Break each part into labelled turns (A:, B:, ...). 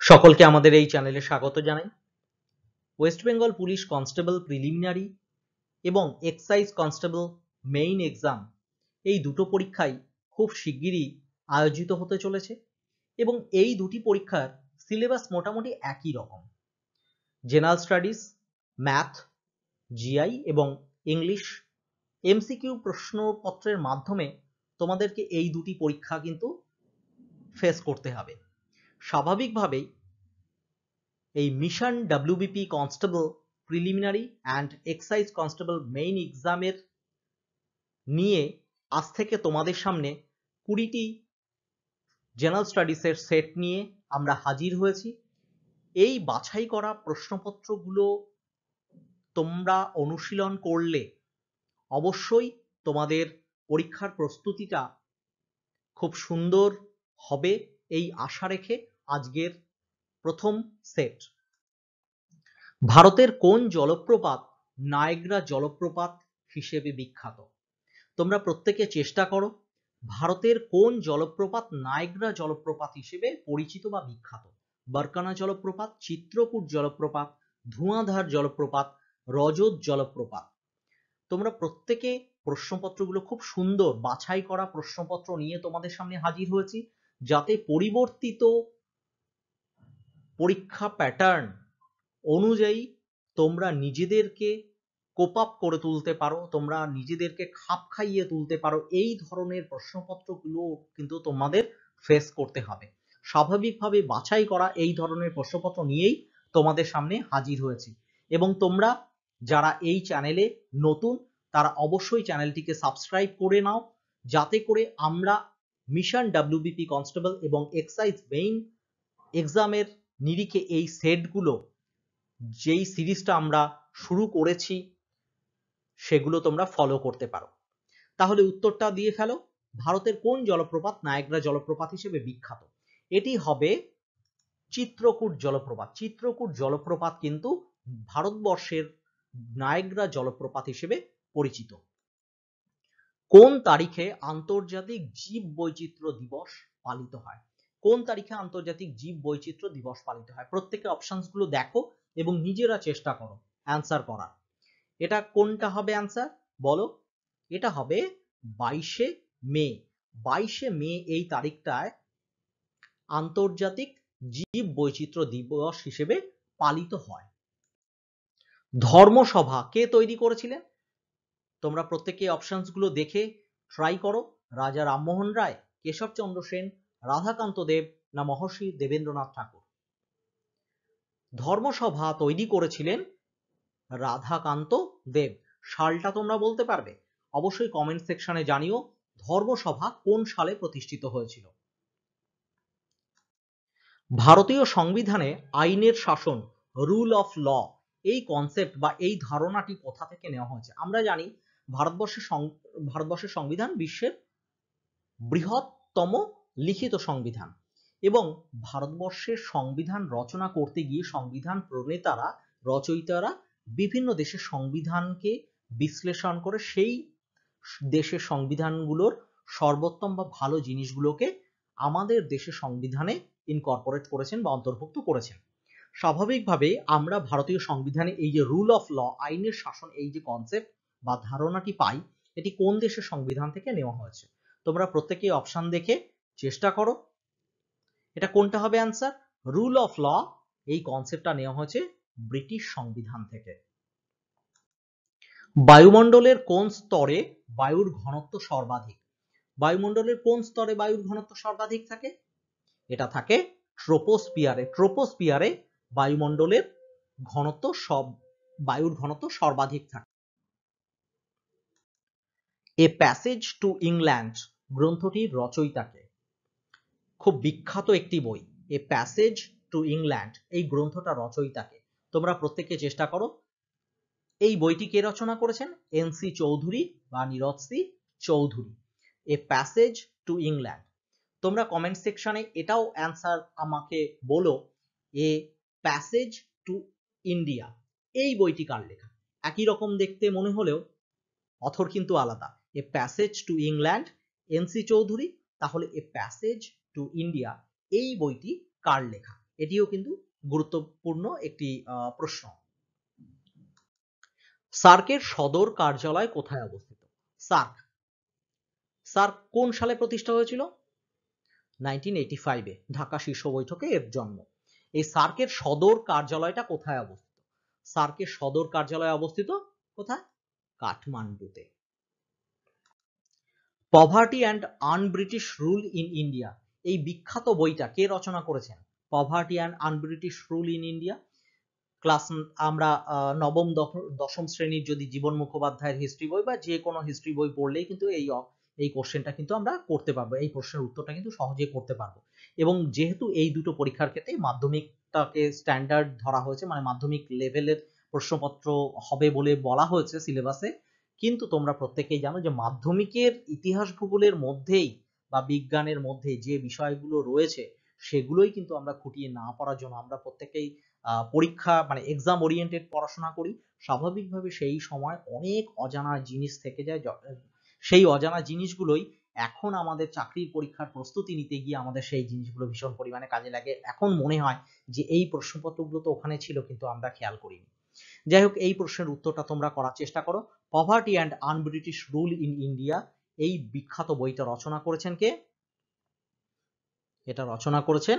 A: সকলকে আমাদের এই চ্যানেলে স্বাগত জানাই। West Bengal police constable preliminary এবং এক্সাইজ কনস্টেবল মেইন এক্সাম এই দুটো পরীক্ষাই খুব শিগগিরই আয়োজিত হতে চলেছে এবং এই দুটি পরীক্ষার সিলেবাস মোটামুটি একই রকম। জেনারেল স্টাডিজ, ম্যাথ, জিআই এবং ইংলিশ এমসিকিউ প্রশ্নপত্রের মাধ্যমে তোমাদেরকে এই দুটি পরীক্ষা কিন্তু ফেস করতে হবে। স্বাভাবিকভাবেই এই mission WBP constable preliminary and excise constable main এক্সামের নিয়ে আজ থেকে তোমাদের সামনে 20টি জেনারেল স্টাডিজের সেট নিয়ে আমরা হাজির হয়েছি। এই বাছাই করা প্রশ্নপত্রগুলো তোমরা অনুশীলন করলে অবশ্যই তোমাদের পরীক্ষার প্রস্তুতিটা খুব সুন্দর হবে এই আশা রেখে আজকের প্রথম সেট। ভারতের কোন জলপ্রপাত নায়াগ্রা জলপ্রপাত হিসেবে বিখ্যাত? তোমরা প্রত্যেকে চেষ্টা করো ভারতের কোন জলপ্রপাত নায়াগ্রা জলপ্রপাত হিসেবে পরিচিত বা বিখ্যাত। বারকানা জলপ্রপাত, চিত্রকূট জলপ্রপাত, ধোঁয়াধার জলপ্রপাত, রজত জলপ্রপাত। তোমরা প্রত্যেকে প্রশ্নপত্রগুলো খুব সুন্দর বাছাই করা প্রশ্নপত্র নিয়ে তোমাদের সামনে হাজির হয়েছি, যাতে পরিবর্তিত পরীক্ষা প্যাটার্ন অনুযায়ী তোমরা নিজেদেরকে কোপ আপ করে তুলতে পারো, তোমরা নিজেদেরকে খাপ খাইয়ে তুলতে পারো। এই ধরনের প্রশ্নপত্রগুলো কিন্তু তোমাদের ফেস করতে হবে। স্বাভাবিকভাবে বাছাই করা এই ধরনের প্রশ্নপত্র নিয়েই তোমাদের সামনে হাজির হয়েছি এবং তোমরা যারা এই চ্যানেলে নতুন তারা অবশ্যই চ্যানেলটিকে সাবস্ক্রাইব করে নাও, যাতে করে আমরা মিশন ডাব্লিউবিপি কনস্টেবল এবং এক্সাইজ মেইন এক্সামের নিরিখে এই সেটগুলো যেই সিরিজটা আমরা শুরু করেছি সেগুলো তোমরা ফলো করতে পারো। তাহলে উত্তরটা দিয়ে ফেলো, ভারতের কোন জলপ্রপাত নায়াগ্রা জলপ্রপাত হিসেবে বিখ্যাত? এটি হবে চিত্রকূট জলপ্রপাত। চিত্রকূট জলপ্রপাত কিন্তু ভারতবর্ষের নায়াগ্রা জলপ্রপাত হিসেবে পরিচিত। কোন তারিখে আন্তর্জাতিক জীব বৈচিত্র্য দিবস পালিত হয়? কোন তারিখে আন্তর্জাতিক জীব বৈচিত্র্য দিবস পালিত হয়? প্রত্যেকে অপশনসগুলো দেখো এবং নিজেরা চেষ্টা করো অ্যান্সার করার। এটা কোনটা হবে অ্যান্সার বলো? এটা হবে 22শে মে। 22শে মে এই তারিখটায় আন্তর্জাতিক জীব বৈচিত্র্য দিবস হিসেবে পালিত হয়। ধর্মসভা কে তৈরি করেছিলেন? তোমরা প্রত্যেকে অপশনসগুলো দেখে ট্রাই করো। রাজা রামমোহন রায়, কেশবচন্দ্র সেন, রাধাকান্ত দেব না মহর্ষি দেবেন্দ্রনাথ ঠাকুর? ধর্মসভা তৈরি করেছিলেন রাধাকান্ত দেব। সালটা তোমরা বলতে পারবে? অবশ্যই কমেন্ট সেকশনে জানিও ধর্মসভা কোন সালে প্রতিষ্ঠিত হয়েছিল। ভারতীয় সংবিধানে আইনের শাসন, রুল অফ ল, এই কনসেপ্ট বা এই ধারণাটি কোথা থেকে নেওয়া হয়েছে? আমরা জানি ভারতবর্ষের সংবিধান বিশ্বের বৃহত্তম লিখিত সংবিধান এবং ভারতবর্ষের সংবিধান রচনা করতে গিয়ে সংবিধান প্রণেতারা, রচয়িতারা বিভিন্ন দেশের সংবিধানকে বিশ্লেষণ করে সেই দেশের সংবিধানগুলোর সর্বোত্তম বা ভালো জিনিসগুলোকে আমাদের দেশের সংবিধানে ইনকর্পোরেট করেছেন বা অন্তর্ভুক্ত করেছেন। স্বাভাবিকভাবে আমরা ভারতীয় সংবিধানে এই যে রুল অফ ল, আইনের শাসন, এই যে কনসেপ্ট বা ধারণাটি পাই, এটি কোন দেশের সংবিধান থেকে নেওয়া হয়েছে? তোমরা প্রত্যেকেই অপশন দেখে চেষ্টা করো। এটা কোনটা হবে অ্যান্সার? রুল অফ ল এই কনসেপ্টটা নেওয়া হয়েছে ব্রিটিশ সংবিধান থেকে। বায়ুমণ্ডলের কোন স্তরে বায়ুর ঘনত্ব সর্বাধিক? বায়ুমণ্ডলের কোন স্তরে বায়ুর ঘনত্ব সর্বাধিক থাকে? এটা থাকে ট্রোপোস্ফিয়ারে। ট্রোপোস্ফিয়ারে বায়ুমণ্ডলের ঘনত্ব বায়ুর ঘনত্ব সর্বাধিক থাকে। এ প্যাসেজ টু ইংল্যান্ড গ্রন্থটির রচয়িতাকে? খুব বিখ্যাত একটি বই এ প্যাসেজ টু ইংল্যান্ড, এই গ্রন্থটা রচয়িতাকে? তোমরা প্রত্যেকে চেষ্টা করো। এই বইটি কে রচনা করেছেন? এনসি চৌধুরী বা Niraj C Chaudhuri. A passage to England. তোমরা কমেন্ট সেকশনে এটাও অ্যান্সার আমাকে বলো, এ প্যাসেজ টু ইন্ডিয়া এই বইটি কার লেখা? একই রকম দেখতে মনে হলেও অথর কিন্তু আলাদা। এ passage to England NC Chowdhury, তাহলে এ প্যাসেজ টু ইন্ডিয়া এই বইটি কার লেখা? এটিও কিন্তু গুরুত্বপূর্ণ একটি প্রশ্ন। সার্কের সদর কার্যালয় কোথায় অবস্থিত? সার্ক সার্ক কোন সালে প্রতিষ্ঠা হয়েছিল? 1985-এ ঢাকা শীর্ষ বৈঠকে এর জন্ম। এই সার্কের সদর কার্যালয়টা কোথায় অবস্থিত? সার্কের সদর কার্যালয় অবস্থিত কোথায়? কাঠমান্ডুতে। Poverty and unbritish rule in India, এই বিখ্যাত বইটা কে রচনা করেছেন? Poverty and unbritish rule in India. Class আমরা নবম দশম শ্রেণীর যদি জীবন মুখোপাধ্যায়ের হিস্ট্রি বই বা যে কোনো হিস্ট্রি বই পড়লেই কিন্তু এই কোশ্চেনটা কিন্তু আমরা করতে পারবো, এই প্রশ্নের উত্তরটা কিন্তু সহজেই করতে পারবো। এবং যেহেতু এই দুটো পরীক্ষার ক্ষেত্রে মাধ্যমিকটাকে স্ট্যান্ডার্ড ধরা হয়েছে, মানে মাধ্যমিক লেভেলের প্রশ্নপত্র হবে বলে বলা হয়েছে সিলেবাসে, কিন্তু তোমরা প্রত্যেকেই জানো যে মাধ্যমিকের ইতিহাস ভূগোলের মধ্যেই বা বিজ্ঞানের মধ্যে যে বিষয়গুলো রয়েছে সেগুলোই কিন্তু আমরা খুঁটিয়ে না পড়ার জন্য আমরা প্রত্যেকেই পরীক্ষা মানে এক্সাম ওরিয়েন্টেড পড়াশোনা করি। স্বাভাবিকভাবে সেই সময় অনেক অজানা জিনিস থেকে যায়, সেই অজানা জিনিসগুলোই এখন আমাদের চাকরির পরীক্ষার প্রস্তুতি নিতে গিয়ে আমাদের সেই জিনিসগুলো ভীষণ পরিমাণে কাজে লাগে। এখন মনে হয় যে এই প্রশ্নপত্রগুলো তো ওখানে ছিল কিন্তু আমরা খেয়াল করিনি। যাই হোক, এই প্রশ্নের উত্তরটা তোমরা করার চেষ্টা করো। Poverty and unbritish rule in India, এই বিখ্যাত বইটা রচনা করেছেন কে? এটা রচনা করেছেন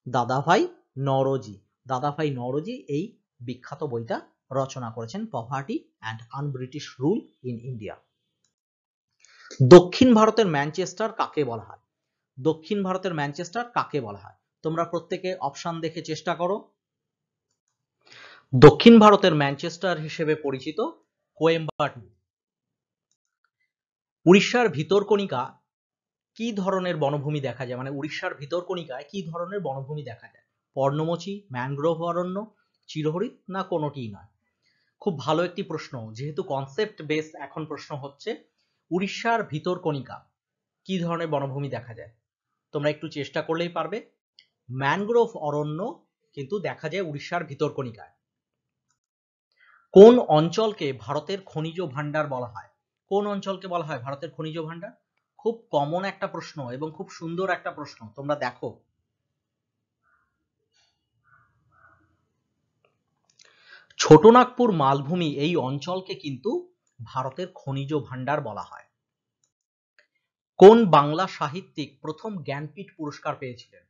A: দাদাভাই নওরোজি। দাদাভাই নওরোজি এই বিখ্যাত বইটা রচনা করেছেন, poverty and unbritish rule in India. দক্ষিণ ভারতের ম্যানচেস্টার কাকে বলা হয়? দক্ষিণ ভারতের ম্যানচেস্টার কাকে বলা হয়? তোমরা প্রত্যেকে অপশন দেখে চেষ্টা করো। দক্ষিণ ভারতের ম্যানচেস্টার হিসেবে পরিচিত কোয়েম্বাটুর। উড়িষ্যার ভিতরকণিকা কি ধরনের বনভূমি দেখা যায়? মানে উড়িষ্যার ভিতরকণিকায় কি ধরনের বনভূমি দেখা যায়? পর্ণমোচী, ম্যানগ্রোভ অরণ্য, চিরহরিৎ না কোনোটিই নয়? খুব ভালো একটি প্রশ্ন, যেহেতু কনসেপ্ট বেস এখন প্রশ্ন হচ্ছে। উড়িষ্যার ভিতরকণিকা কি ধরনের বনভূমি দেখা যায়? তোমরা একটু চেষ্টা করলেই পারবে। ম্যানগ্রোভ অরণ্য কিন্তু দেখা যায় উড়িষ্যার ভিতরকণিকায়। কোন অঞ্চলকে ভারতের খনিজ ভান্ডার বলা হয়? কোন অঞ্চলকে বলা হয় ভারতের খনিজ ভান্ডার? খুব কমন একটা প্রশ্ন এবং খুব সুন্দর একটা প্রশ্ন, তোমরা দেখো। ছোটনাগপুর মালভূমি এই অঞ্চলকে কিন্তু ভারতের খনিজ ভান্ডার বলা হয়। কোন বাংলা সাহিত্যিক প্রথম জ্ঞানপীঠ পুরস্কার পেয়েছিলেন?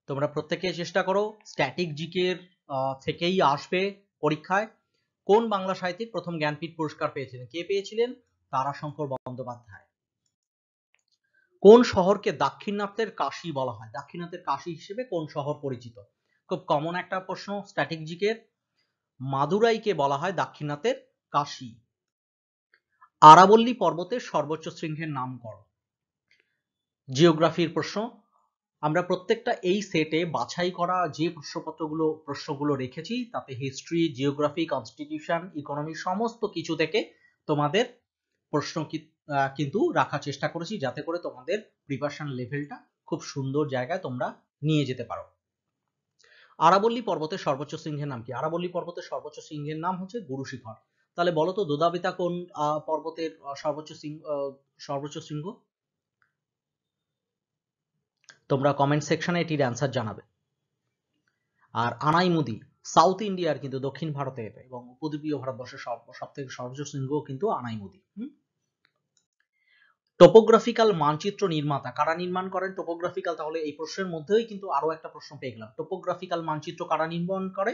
A: তোমরা প্রত্যেকে চেষ্টা করো, স্ট্যাটিক জিকের থেকেই আসবে পরীক্ষায়। কোন বাংলা সাহিত্যিক প্রথম জ্ঞানপীঠ পুরস্কার পেয়েছিলেন? কে পেয়েছিলেন? তারাশঙ্কর বন্দ্যোপাধ্যায়। কোন শহরকে দাক্ষিণাত্যের কাশী বলা হয়? দাক্ষিণাত্যের কাশী হিসেবে কোন শহর পরিচিত? খুব কমন একটা প্রশ্ন স্ট্যাটিক জিকের। মাদুরাইকে বলা হয় দাক্ষিণাত্যের কাশী। আরাবল্লী পর্বতের সর্বোচ্চ শৃঙ্গের নাম করো। জিওগ্রাফির প্রশ্ন। আমরা প্রত্যেকটা এই সেটে বাছাই করা যে প্রশ্নগুলো রেখেছি তাতে হিস্ট্রি, জিওগ্রাফি, কনস্টিটিউশন, ইকোনমি সমস্ত কিছু থেকে তোমাদের প্রশ্ন কিন্তু রাখার চেষ্টা করেছি, যাতে করে তোমাদের প্রিপারেশন লেভেলটা খুব সুন্দর জায়গায় তোমরা নিয়ে যেতে পারো। আরাবল্লী পর্বতের সর্বোচ্চ শৃঙ্গের নাম কি? আরাবল্লী পর্বতের সর্বোচ্চ শৃঙ্গের নাম হচ্ছে গুরু শিখর। তাহলে বলো তো দোদাবেতা কোন পর্বতের সর্বোচ্চ শৃঙ্গ? তোমরা কমেন্ট সেকশনে এটির অ্যান্সার জানাবে। আর আনাইমুদি সাউথ ইন্ডিয়ার কিন্তু দক্ষিণ ভারতের এবং উপদ্বীপীয় ভারতবর্ষের সবথেকে সর্বোচ্চ শৃঙ্গ কিন্তু আনাইমুদি। টোপোগ্রাফিক্যাল মানচিত্র নির্মাতা কারা নির্মাণ করেন? টোপোগ্রাফিক্যাল, তাহলে এই প্রশ্নের মধ্যেই কিন্তু আরো একটা প্রশ্ন পেয়ে গেলাম। টোপোগ্রাফিক্যাল মানচিত্র কারা নির্মাণ করে?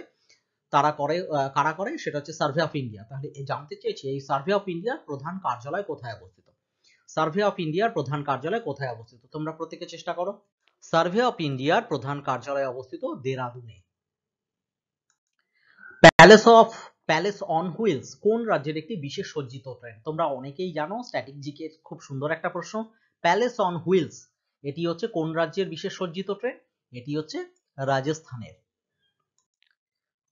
A: কারা করে সেটা হচ্ছে সার্ভে অফ ইন্ডিয়া। তাহলে জানতে চেয়েছি এই সার্ভে অফ ইন্ডিয়ার প্রধান কার্যালয় কোথায় অবস্থিত? সার্ভে অফ ইন্ডিয়ার প্রধান কার্যালয় কোথায় অবস্থিত? তোমরা প্রত্যেকে চেষ্টা করো। সার্ভে অফ ইন্ডিয়ার প্রধান কার্যালয় অবস্থিত দেরাদুনে। প্যালেস অন হুইলস কোন রাজ্যের একটি বিশেষ সজ্জিত ট্রেন? তোমরা অনেকেই জানো, স্ট্যাটিক জিকে খুব সুন্দর একটা প্রশ্ন। প্যালেস অন হুইলস এটি হচ্ছে কোন রাজ্যের বিশেষ সজ্জিত ট্রেন? এটি হচ্ছে রাজস্থানের।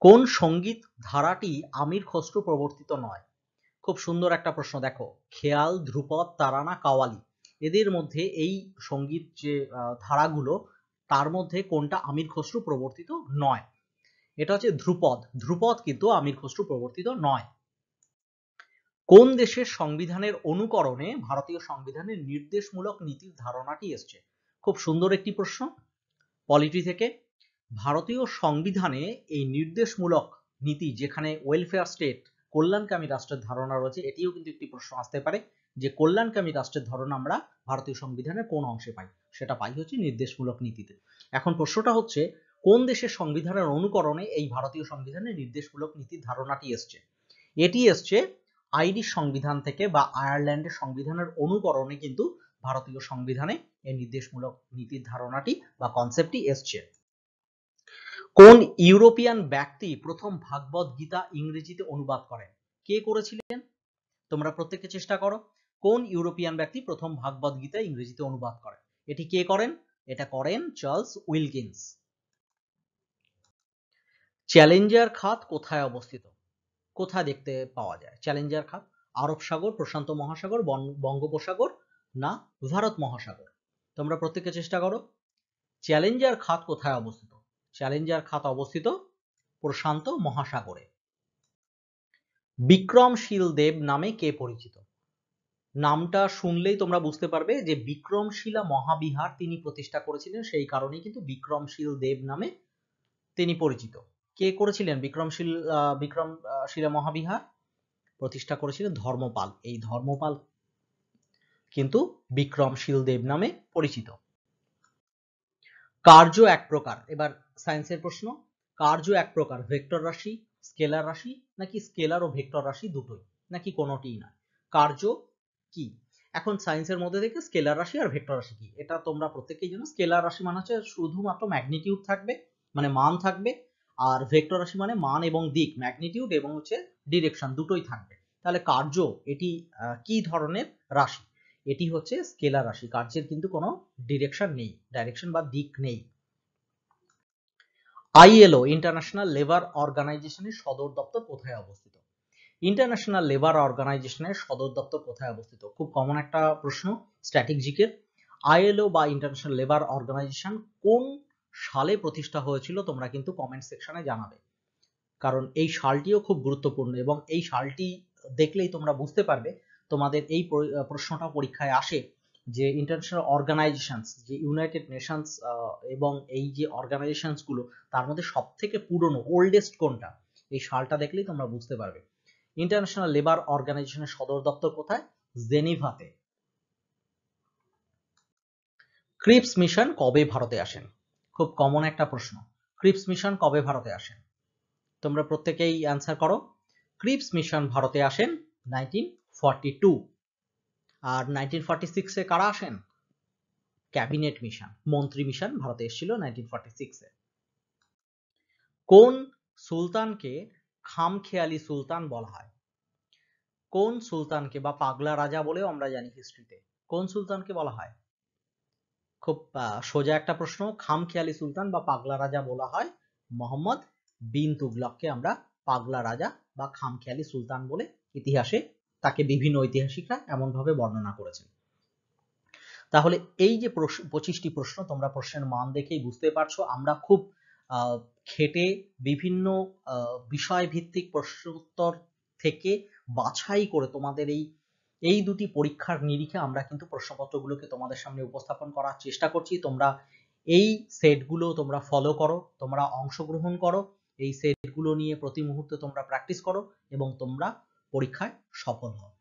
A: কোন সঙ্গীত ধারাটি আমির খসরু প্রবর্তিত নয়? খুব সুন্দর একটা প্রশ্ন, দেখো। খেয়াল, ধ্রুপদ, তারানা, কাওয়ালি, এদের মধ্যে এই সঙ্গীত যে ধারাগুলো তার মধ্যে কোনটা আমির খসরু প্রবর্তিত নয়? এটা হচ্ছে ধ্রুপদ। ধ্রুপদ কিন্তু আমির খসরু প্রবর্তিত নয়। কোন দেশের সংবিধানের অনুকরণে ভারতীয় সংবিধানের নির্দেশমূলক নীতির ধারণাটি এসছে? খুব সুন্দর একটি প্রশ্ন, পলিটি থেকে। ভারতীয় সংবিধানে এই নির্দেশমূলক নীতি, যেখানে ওয়েলফেয়ার স্টেট, কল্যাণকামী রাষ্ট্রের ধারণা রয়েছে, এটিও কিন্তু একটি প্রশ্ন আসতে পারে যে কল্যাণকামী রাষ্ট্রের ধারণা আমরা ভারতীয় সংবিধানের কোন অংশে পাই। সেটা পাই হচ্ছে নির্দেশমূলক নীতিতে। এখন প্রশ্নটা হচ্ছে কোন দেশের সংবিধানের অনুকরণে এই ভারতীয় সংবিধানে নির্দেশমূলক নীতির ধারণাটি এসছে। এটি এসছে আইরিশ সংবিধান থেকে বা আয়ারল্যান্ডের সংবিধানের অনুকরণে কিন্তু ভারতীয় সংবিধানে এই নির্দেশমূলক নীতির ধারণাটি বা কনসেপ্টটি এসছে। কোন ইউরোপিয়ান ব্যক্তি প্রথম ভাগবত গীতা ইংরেজিতে অনুবাদ করেন? কে করেছিলেন? তোমরা প্রত্যেকে চেষ্টা করো। কোন ইউরোপিয়ান ব্যক্তি প্রথম ভাগবত গীতা ইংরেজিতে অনুবাদ করেন? এটি কে করেন? এটা করেন চার্লস উইলকিন্স। চ্যালেঞ্জার খাত কোথায় অবস্থিত? কোথায় দেখতে পাওয়া যায় চ্যালেঞ্জার খাত? আরব সাগর, প্রশান্ত মহাসাগর, বঙ্গোপসাগর না ভারত মহাসাগর? তোমরা প্রত্যেকে চেষ্টা করো। চ্যালেঞ্জার খাত কোথায় অবস্থিত? চ্যালেঞ্জার খাত অবস্থিত প্রশান্ত মহাসাগরে। বিক্রমশীল দেব নামে কে পরিচিত? নামটা শুনলেই তোমরা বুঝতে পারবে যে বিক্রমশিলা মহাবিহার তিনি প্রতিষ্ঠা করেছিলেন, সেই কারণেই কিন্তু বিক্রমশীল দেব নামে তিনি পরিচিত। কে করেছিলেন বিক্রমশিলা মহাবিহার? প্রতিষ্ঠা করেছিলেন ধর্মপাল। এই ধর্মপাল কিন্তু বিক্রমশীল দেব নামে পরিচিত। কার্য এক প্রকার, এবার সায়েন্সের প্রশ্ন। কার্য এক প্রকার ভেক্টর রাশি, স্কেলার রাশি নাকি স্কেলার ও ভেক্টর রাশি দুটোই, নাকি কোনোটিই না? কার্য কি? এখন সায়েন্সের মধ্যে থেকে স্কেলার রাশি আর ভেক্টর রাশি কি এটা তোমরা প্রত্যেকেই জানো। স্কেলার রাশি মানে হচ্ছে শুধুমাত্র ম্যাগনিটিউড থাকবে, মানে মান থাকবে, আর ভেক্টর রাশি মানে মান এবং দিক, ম্যাগনিটিউড এবং হচ্ছে ডিরেকশন দুটোই থাকবে। তাহলে কার্য এটি কি ধরনের রাশি? এটি হচ্ছে স্কেলার রাশি। কার্যের কিন্তু কোনো ডিরেকশন নেই, ডাইরেকশন বা দিক নেই। আইএলও ইন্টারন্যাশনাল লেবার অর্গানাইজেশনের সদর দপ্তর কোথায় অবস্থিত? ইন্টারন্যাশনাল লেবার অর্গানাইজেশনের সদর দপ্তর কোথায় অবস্থিত? খুব কমন একটা প্রশ্ন স্ট্র্যাটেজিকের। আইএলও বা ইন্টারন্যাশনাল লেবার অর্গানাইজেশন কোন সালে প্রতিষ্ঠা হয়েছিল তোমরা কিন্তু কমেন্ট সেকশনে জানাবে, কারণ এই সালটিও খুব গুরুত্বপূর্ণ এবং এই সালটি দেখলেই তোমরা বুঝতে পারবে। তোমাদের এই প্রশ্নটা পরীক্ষায় আসে যে ইন্টারন্যাশনাল অর্গানাইজেশনস, যে ইউনাইটেড নেশনস এবং এই যে অর্গানাইজেশনস গুলো, তার মধ্যে সব থেকে পুরনো ওল্ডেস্ট কোনটা, এই সালটা দেখলেই তোমরা বুঝতে পারবে। ইন্টারন্যাশনাল লেবার অর্গানাইজেশনের সদর দপ্তর কোথায়? জেনিভাতে। ক্রিপস মিশন কবে ভারতে আসেন? খুব কমন একটা প্রশ্ন। ক্রিপস মিশন কবে ভারতে আসেন? তোমরা প্রত্যেকেই অ্যান্সার করো। ক্রিপস মিশন ভারতে আসেন 1942। আর 1946 এ কারা আসেন? ক্যাবিনেট মিশন, মন্ত্রী মিশন ভারতে এসেছিল 1946 এ। কোন সুলতানকে খামখেয়ালি সুলতান বলা হয়? কোন সুলতানকে, বা পাগলা রাজা বলেও আমরা জানি হিস্ট্রিতে, কোন সুলতানকে বলা হয়? খুব সোজা একটা প্রশ্ন। খামখেয়ালি সুলতান বা পাগলা রাজা বলা হয় মোহাম্মদ বিন তুগলককে। আমরা পাগলা রাজা বা খামখেয়ালি সুলতান বলে ইতিহাসে তাকে বিভিন্ন ঐতিহাসিকরা এমন ভাবে বর্ণনা করেছেন। তাহলে এই যে 25টি প্রশ্ন, তোমরা প্রশ্নের মান দেখেই বুঝতে পারছো আমরা খুব খেটে বিভিন্ন বিষয় ভিত্তিক প্রশ্ন উত্তর থেকে বাছাই করে তোমাদের এই দুটি পরীক্ষার নিরিখে আমরা কিন্তু প্রশ্নপত্রগুলোকে তোমাদের সামনে উপস্থাপন করার চেষ্টা করছি। তোমরা এই সেটগুলো তোমরা ফলো করো, তোমরা অংশগ্রহণ করো, এই সেটগুলো নিয়ে প্রতি মুহূর্তে তোমরা প্র্যাকটিস করো এবং তোমরা পরীক্ষায় সফল হও।